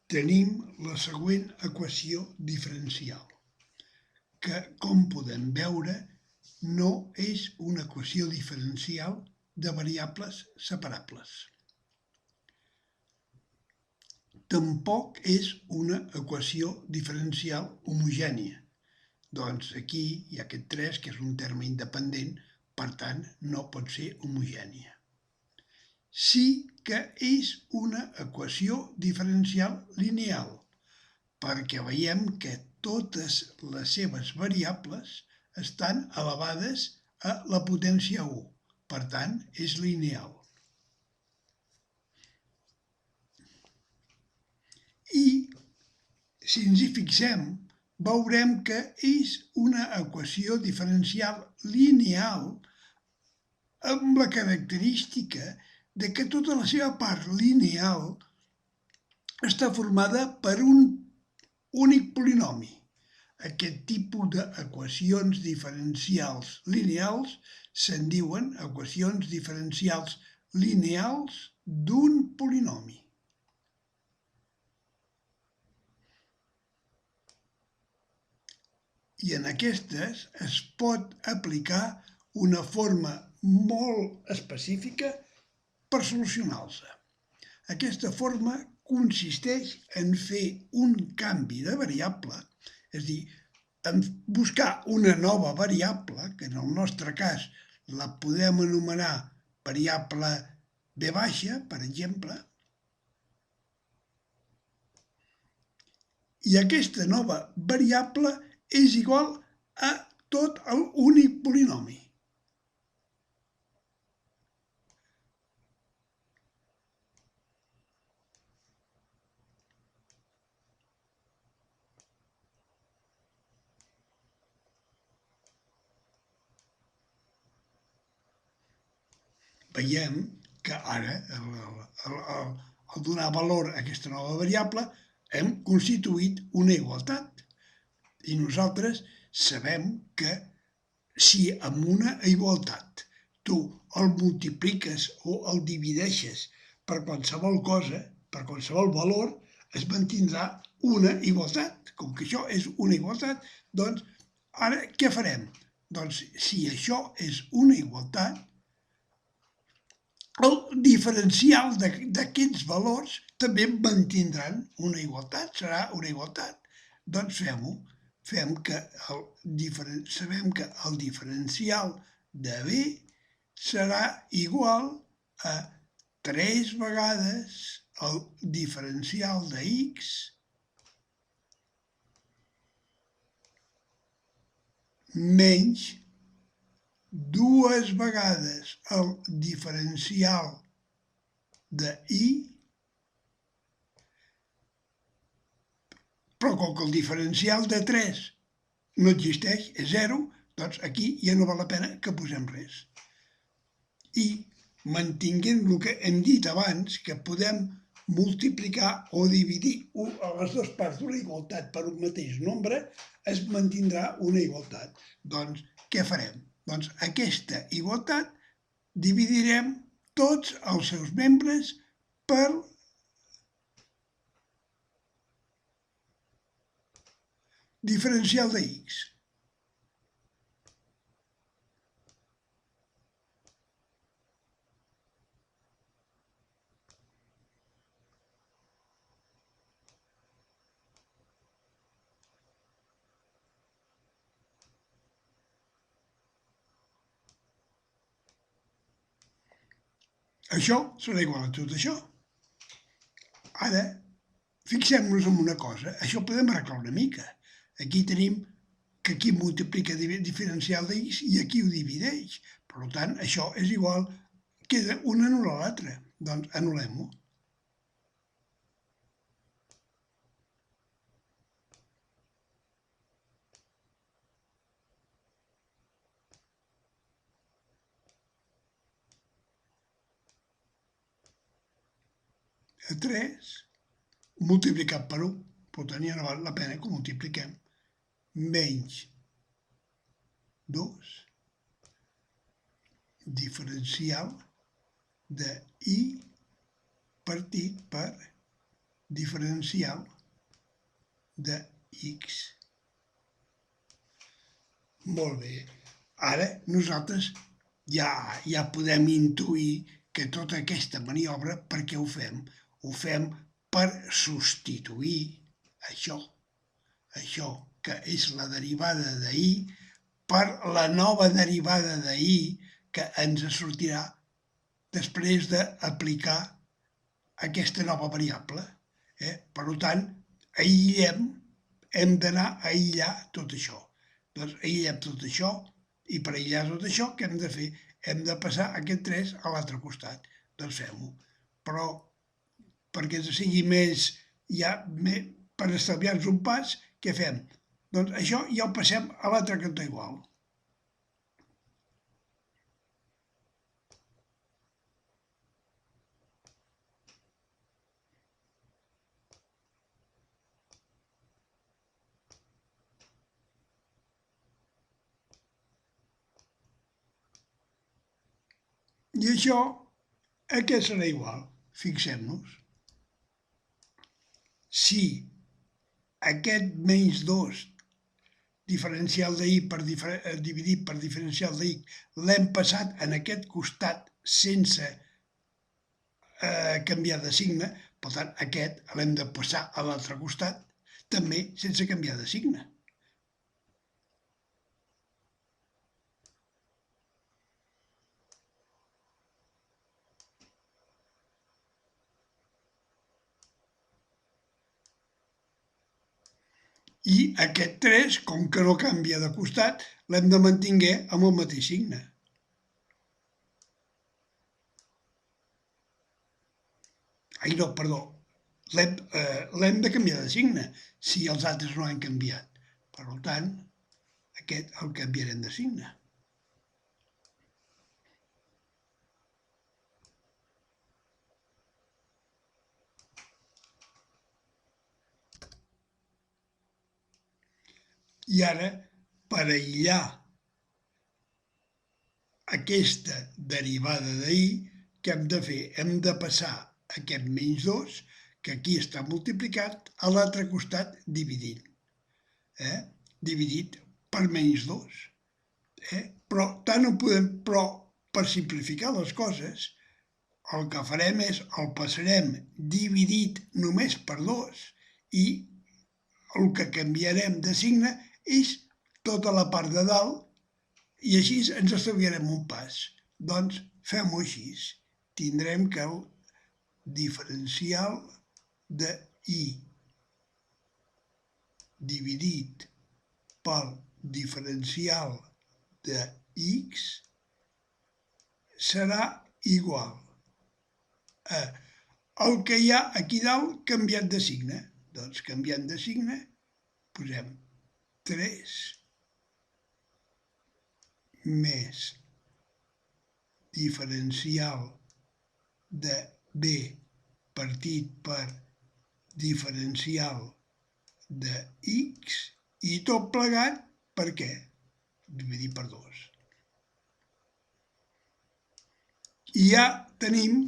tenim la següent equació diferencial, que, com podem veure, no és una equació diferencial de variables separables. Tampoc és una equació diferencial homogènia. Doncs aquí hi ha aquest 3, que és un terme independent, per tant, no pot ser homogènia. Sí que és una equació diferencial lineal, perquè veiem que totes les seves variables estan elevades a la potència 1, per tant, és lineal. I, si ens hi fixem, veurem que és una equació diferencial lineal amb la característica de que tota la seva part lineal està formada per un únic polinomi. Aquest tipus d'equacions diferencials lineals se'n diuen equacions diferencials lineals d'un polinomi. I en aquestes es pot aplicar una forma molt específica per solucionar-se. Aquesta forma consisteix en fer un canvi de variable, és a dir, en buscar una nova variable, que en el nostre cas la podem anomenar variable v baixa, per exemple, i aquesta nova variable és igual a tot l'únic polinomi. Veiem que ara, al donar valor a aquesta nova variable, hem constituït una igualtat. I nosaltres sabem que si amb una igualtat tu el multipliques o el divideixes per qualsevol cosa, per qualsevol valor, es mantindrà una igualtat. Com que això és una igualtat, doncs ara què farem? Doncs si això és una igualtat, el diferencial d'aquests valors també mantindran una igualtat, serà una igualtat. Doncs fem-ho. Sabem que el diferencial de b serà igual a 3 vegades el diferencial de x menys 2 vegades el diferencial de y, però com que el diferencial de 3 no existeix, és 0, doncs aquí ja no val la pena que posem res. I mantinguent el que hem dit abans, que podem multiplicar o dividir les dues parts d'una igualtat per un mateix nombre, es mantindrà una igualtat. Doncs què farem? Doncs aquesta igualtat dividirem tots els seus membres per diferencial de x. Això serà igual a tot això. Ara, fixem-nos en una cosa. Això ho podem arreglar una mica. Aquí tenim que aquí multiplica diferencial de x i aquí ho divideix. Per tant, això és igual, queda un anul·lar l'altre. Doncs anul·lem-ho. A 3 multiplicat per 1, per tant ja no val la pena que ho multipliquem, menys 2 diferencial de i partit per diferencial de x. Molt bé. Ara nosaltres ja podem intuir que tota aquesta maniobra, per què ho fem? Ho fem per substituir això que és la derivada de i, per la nova derivada de i que ens sortirà després d'aplicar aquesta nova variable. Per tant, hem d'anar a aïllar tot això. Doncs aïllem tot això i per aïllar tot això què hem de fer? Hem de passar aquest 3 a l'altre costat. Doncs fem-ho. Però perquè ens sigui més, per estalviar-nos un pas, què fem? Doncs això ja ho passem a l'altre cantó igual. I això a què serà igual? Fixem-nos. Si aquest menys 2 diferencial de i dividit per diferencial de x l'hem passat en aquest costat sense canviar de signe, per tant aquest l'hem de passar a l'altre costat també sense canviar de signe. I aquest 3, com que no canvia de costat, l'hem de mantenir amb el mateix signe. Ai, no, perdó. L'hem de canviar de signe si els altres no han canviat. Per tant, aquest el canviarem de signe. I ara, per aïllar aquesta derivada de i, què hem de fer? Hem de passar aquest menys 2, que aquí està multiplicat, a l'altre costat dividint. Dividit per menys 2. Però per simplificar les coses, el que farem és el passarem dividit només per 2 i el que canviarem de signe és tota la part de dalt i així ens estalviarem un pas. Doncs fem-ho així. Tindrem que el diferencial de i dividit pel diferencial de x serà igual a el que hi ha aquí dalt canviat de signe. Doncs canviant de signe posem 3 més diferencial de b partit per diferencial de x i tot plegat per què? Dividir per 2. I ja tenim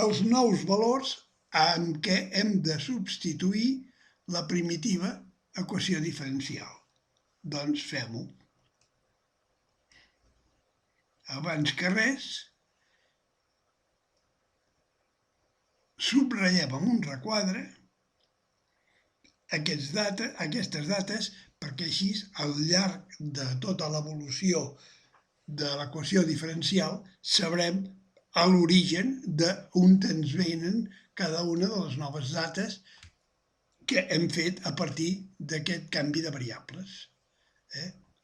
els nous valors amb què hem de substituir la primitiva equació diferencial. Doncs fem-ho. Abans que res, subratllem amb un requadre aquestes dates perquè així al llarg de tota l'evolució de l'equació diferencial sabrem a l'origen d'on ens venen cada una de les noves dates que hem fet a partir d'aquest canvi de variables.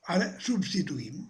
Ara substituïm.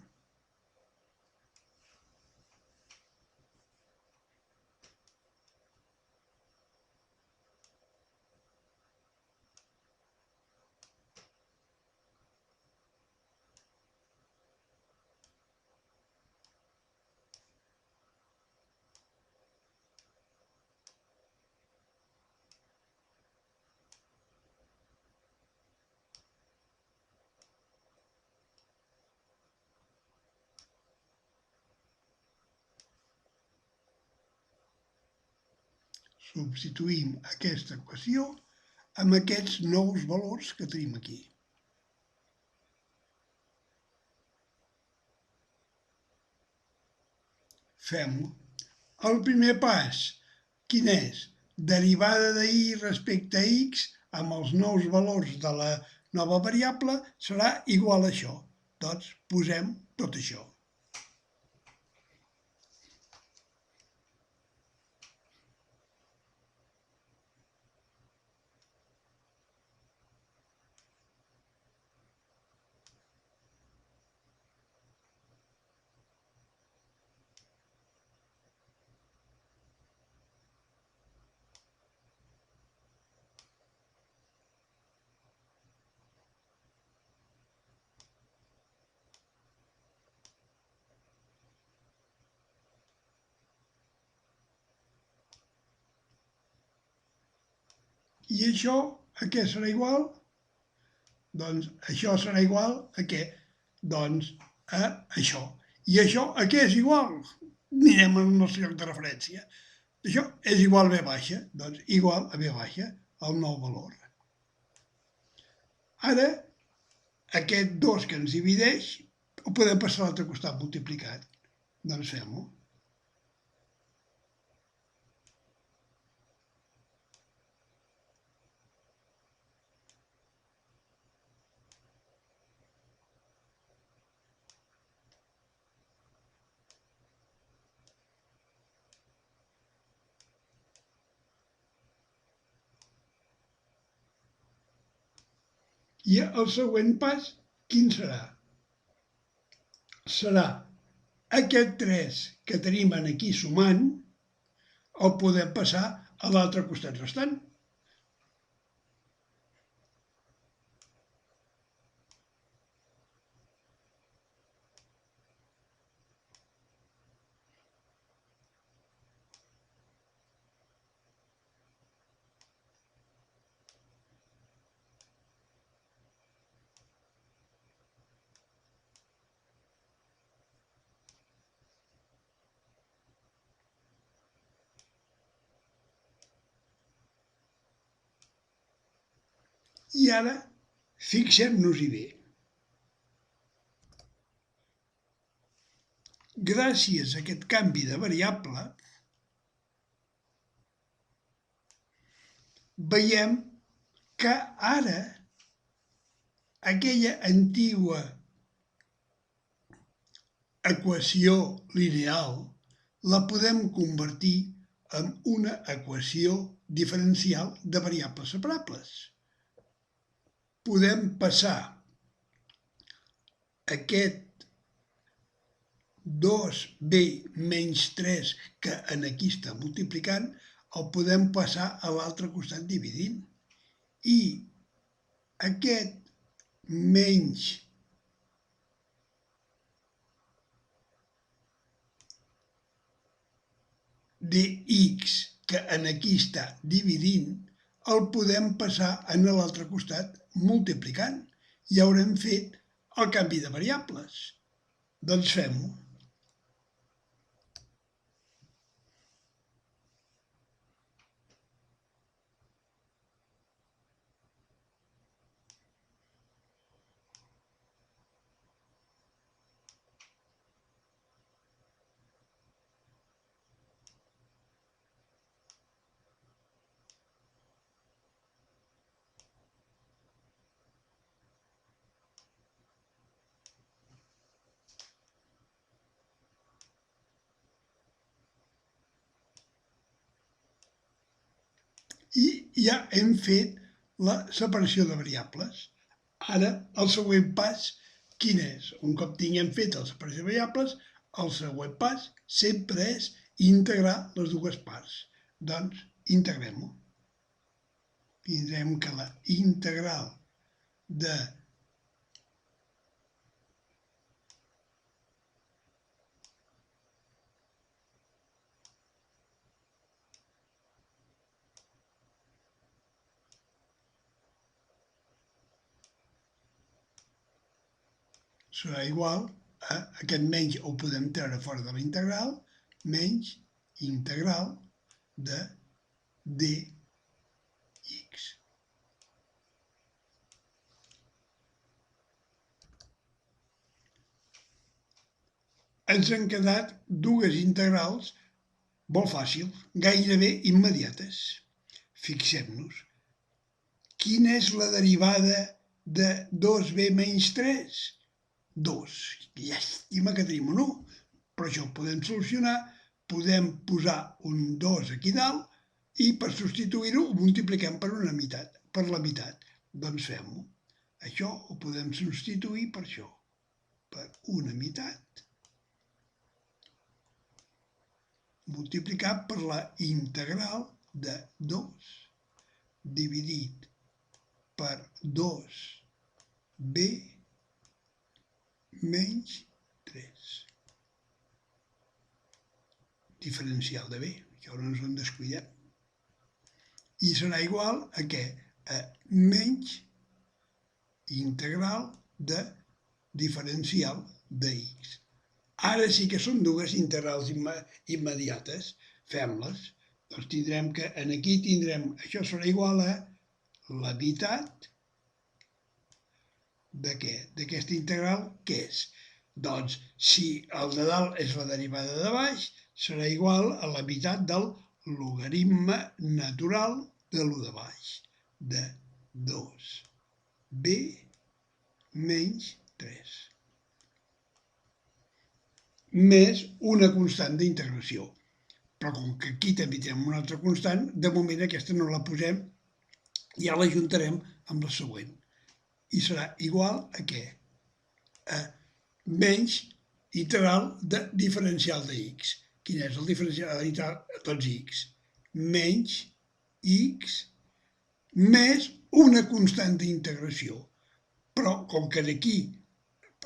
Substituïm aquesta equació amb aquests nous valors que tenim aquí. Fem-ho. El primer pas, quin és? Derivada de y respecte a x amb els nous valors de la nova variable serà igual a això. Doncs posem tot això. I això a què serà igual? Doncs això serà igual a què? Doncs a això. I això a què és igual? Anirem al nostre lloc de referència. Això és igual a V baixa, doncs igual a V baixa, el nou valor. Ara, aquest 2 que ens divideix, ho podem passar a l'altre costat multiplicat. Doncs fem-ho. I el següent pas, quin serà? Serà aquest 3 que tenim aquí sumant, el podem passar a l'altre costat restant. I ara, fixem-nos-hi bé. Gràcies a aquest canvi de variable, veiem que ara aquella antiga equació lineal la podem convertir en una equació diferencial de variables separables. Podem passar aquest 2b menys 3 que aquí està multiplicant, el podem passar a l'altre costat dividint. I aquest menys dx que aquí està dividint, el podem passar a l'altre costat multiplicant i haurem fet el canvi de variables. Doncs fem-ho. I ja hem fet la separació de variables. Ara, el següent pas, quin és? Un cop tinguem fet la separació de variables, el següent pas sempre és integrar les dues parts. Doncs, integrem-ho. Tindrem que la integral de serà igual a aquest menys ho podem treure fora de la integral, menys integral de dx. Ens han quedat dues integrals molt fàcils, gairebé immediates. Fixem-nos. Quina és la derivada de 2b menys 3? 2. Llàstima que tenim un 1, però això ho podem solucionar. Podem posar un 2 aquí dalt i per substituir-ho ho multipliquem per la meitat. Doncs fem-ho. Això ho podem substituir per això, per una meitat, multiplicat per la integral de 2 dividit per 2b menys 3. Diferencial de b, això no ens en descuidem. I serà igual a què? A menys integral de diferencial de x. Ara sí que són dues integrals immediates. Fem-les. Doncs tindrem que aquí tindrem, això serà igual a la meitat de què? D'aquesta integral, què és? Doncs si el de dalt és la derivada de baix, serà igual a la meitat del logaritme natural de l'1 de baix, de 2b menys 3. Més una constant d'integració. Però com que aquí també tenim una altra constant, de moment aquesta no la posem, ja l'ajuntarem amb la següent. I serà igual a què? A menys integral de diferencial de x. Quin és el diferencial? Doncs x. Menys x més una constant d'integració. Però com que d'aquí,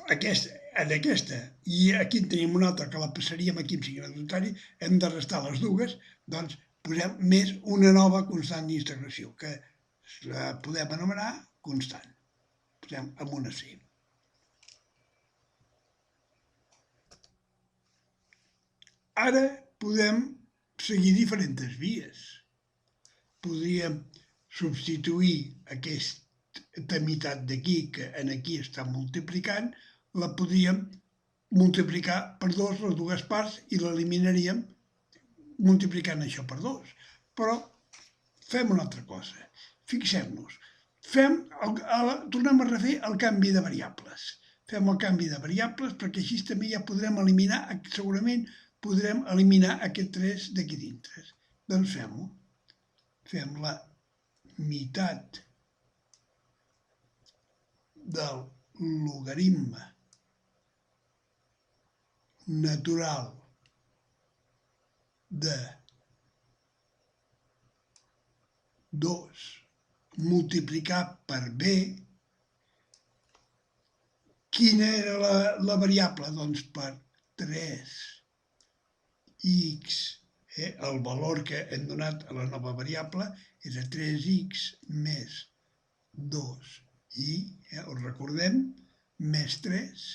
en aquesta, i aquí en tenim una altra que la passaríem aquí amb signe contrari, hem de restar les dues, doncs posem més una nova constant d'integració, que la podem anomenar constant. Posem amb una C. Ara podem seguir diferents vies. Podríem substituir aquesta meitat d'aquí, que aquí està multiplicant, la podríem multiplicar per 2 les dues parts i l'eliminaríem multiplicant això per 2. Però fem una altra cosa. Fixem-nos. Tornem a refer el canvi de variables. Fem el canvi de variables perquè així també ja podrem eliminar, segurament podrem eliminar aquest 3 d'aquí dintre. Doncs fem-ho. Fem la meitat del logaritme natural de 2 multiplicat per b. Quina era la variable? Doncs per 3x, el valor que hem donat a la nova variable era 3x més 2i, ho recordem, més 3,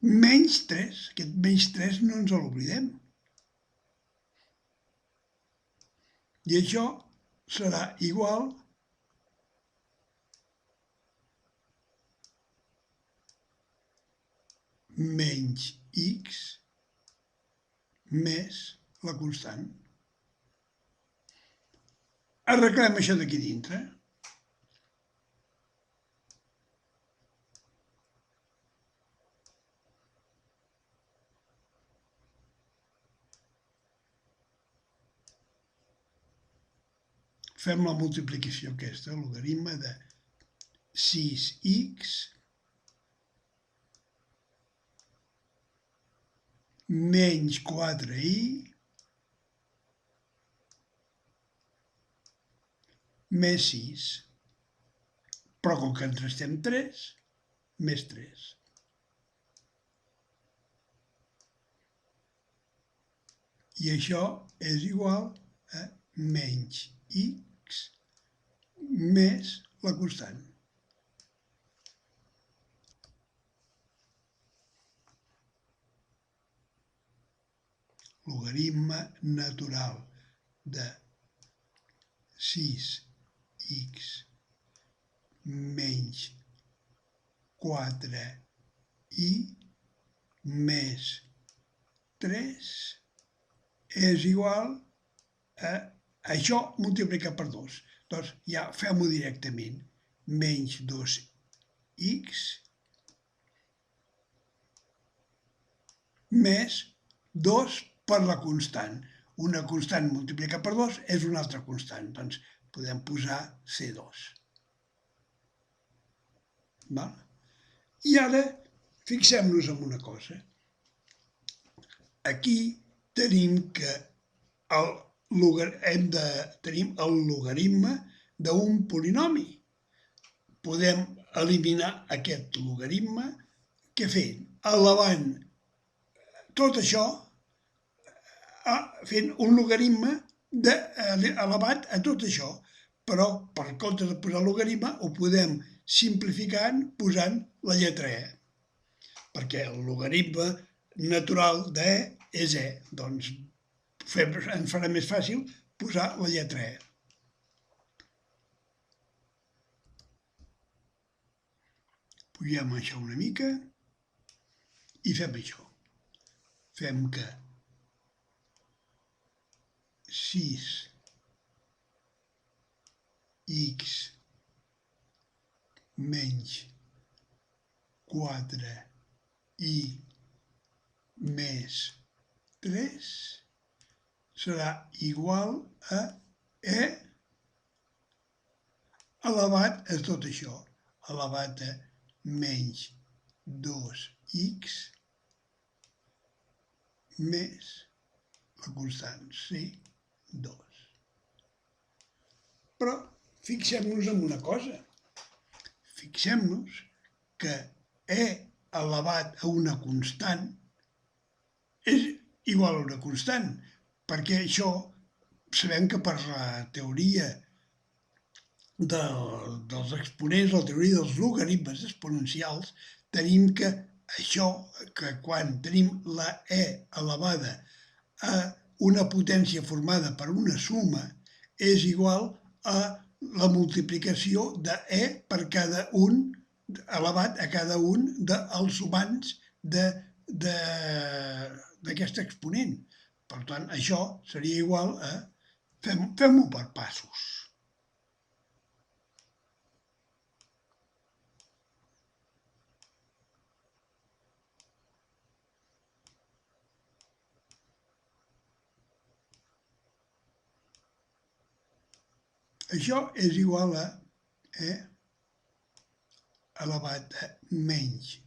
menys 3, aquest menys 3 no ens l'oblidem. I això serà igual menys x més la constant. Arreglem això d'aquí dintre. Fem la multiplicació aquesta, el logaritme de 6x menys 4i més 6. Però com que ens restem 3, més 3. I això és igual a menys x més la constant. logaritme natural de 6x menys 4i més 3 és igual a això multiplicat per 2. Doncs ja fem-ho directament. Menys 2x més 2 per la constant. Una constant multiplicat per 2 és una altra constant. Doncs podem posar C2. I ara fixem-nos en una cosa. Aquí tenim que tenim el logaritme d'un polinomi. Podem eliminar aquest logaritme què fent? Elevant tot això fent un logaritme elevat a tot això. Però, per compte de posar logaritme, ho podem simplificar posant la lletra E. Perquè el logaritme natural de E és E. Doncs ens farà més fàcil posar la lletra E. Pugem això una mica i fem això. Fem que 6x menys 4i més 3 serà igual a E elevat a tot això, elevat a menys 2x més la constant C2. Però fixem-nos en una cosa. Fixem-nos que E elevat a una constant és igual a una constant, perquè això sabem que per la teoria dels exponents, la teoria dels logaritmes exponencials, tenim que això, que quan tenim la E elevada a una potència formada per una suma, és igual a la multiplicació de E per cada un, elevat a cada un dels sumands d'aquest exponent. Per tant, això seria igual a... Fem-ho per passos. Això és igual a E elevat a menys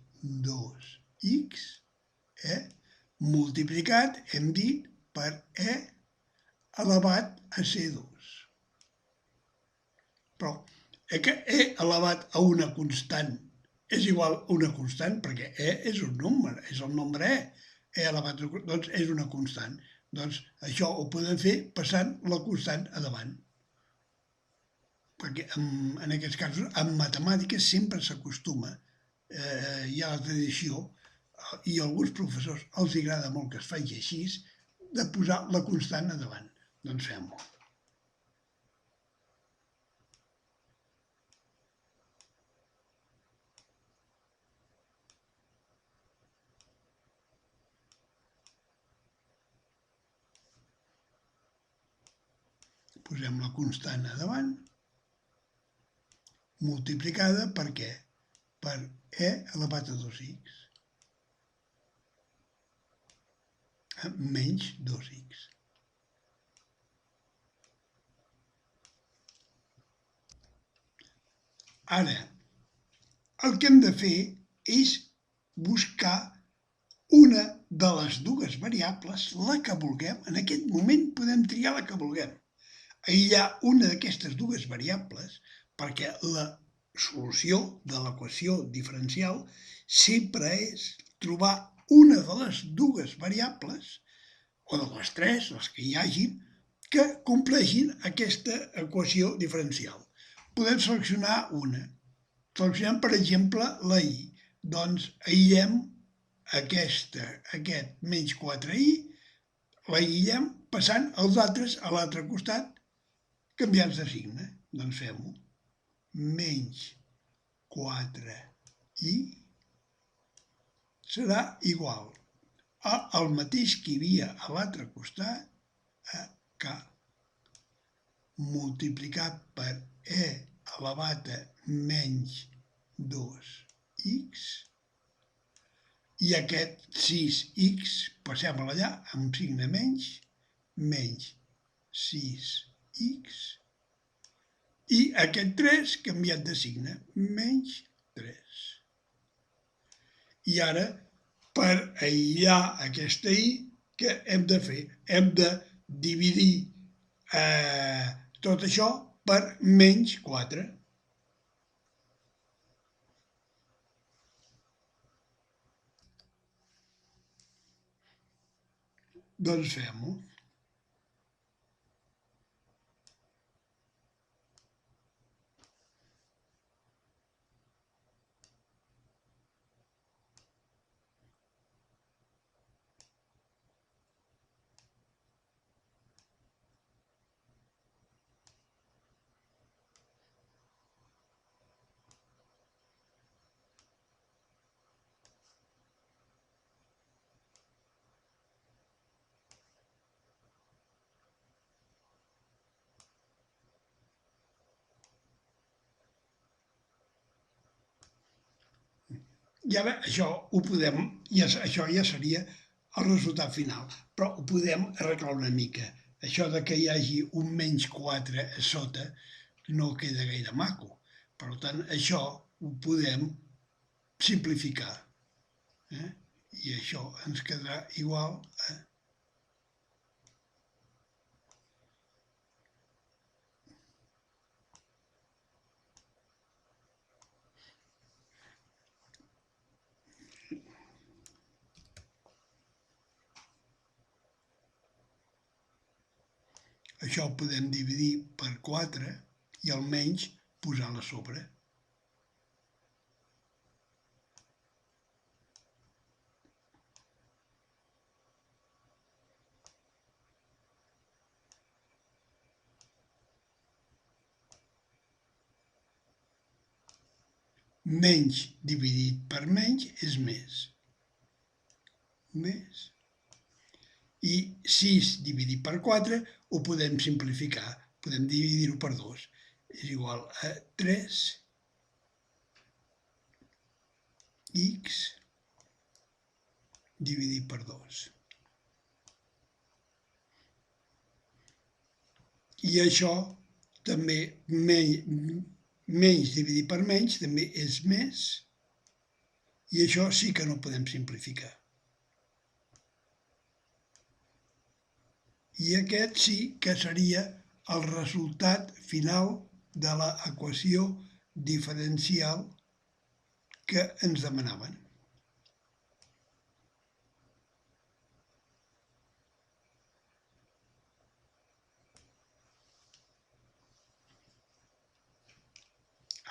2x, multiplicat, hem dit, per E elevat a C2. Però que E elevat a una constant és igual a una constant, perquè E és un nombre, és el nombre E. E elevat a, doncs, és una constant. Doncs això ho podem fer passant la constant a davant. Perquè en aquests casos, en matemàtiques, sempre s'acostuma, hi ha la tradició, i a alguns professors els agrada molt que es faci així, de posar la constant a davant. Doncs fem-ho. Posem la constant a davant, multiplicada per què? Per E elevat a 2x. Menys 2x. Ara, el que hem de fer és buscar una de les dues variables, la que vulguem. En aquest moment podem triar la que vulguem. Aïllar una d'aquestes dues variables, perquè la solució de l'equació diferencial sempre és trobar una de les dues variables, o de les tres, les que hi hagin, que compleixin aquesta equació diferencial. Podem seleccionar una. Seleccionem, per exemple, la i. Doncs aïllem aquest menys 4i, l'aïllem passant els altres a l'altre costat, canviant de signe. Doncs fem-ho. Menys 4i serà igual al mateix que hi havia a l'altre costat, a k multiplicat per e elevat a menys 2x, i aquest 6x passem-lo allà amb signe menys 6x, i aquest 3 canviat de signe, menys 3. I ara, per aïllar aquesta i, què hem de fer? Hem de dividir tot això per menys 4. Doncs fem-ho. I ara això ho podem, això ja seria el resultat final, però ho podem arreglar una mica. Això de que hi hagi un menys 4 a sota no queda gaire maco. Per tant, això ho podem simplificar. I això ens quedarà igual a... Això ho podem dividir per 4 i el menys posar-lo a sobre. Menys dividit per menys és més. I 6 dividit per 4 ho podem simplificar, podem dividir-ho per 2. És igual a 3x dividit per 2. I això també, menys dividit per menys, també és més, i això sí que no ho podem simplificar. I aquest sí que seria el resultat final de l'equació diferencial que ens demanaven.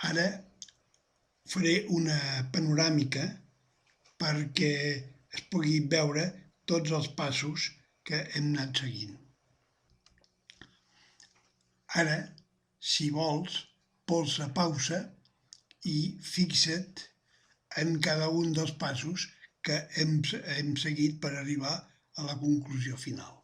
Ara faré una panoràmica perquè es pugui veure tots els passos que hem anat seguint. Ara, si vols, polsa pausa i fixa't en cada un dels passos que hem seguit per arribar a la conclusió final.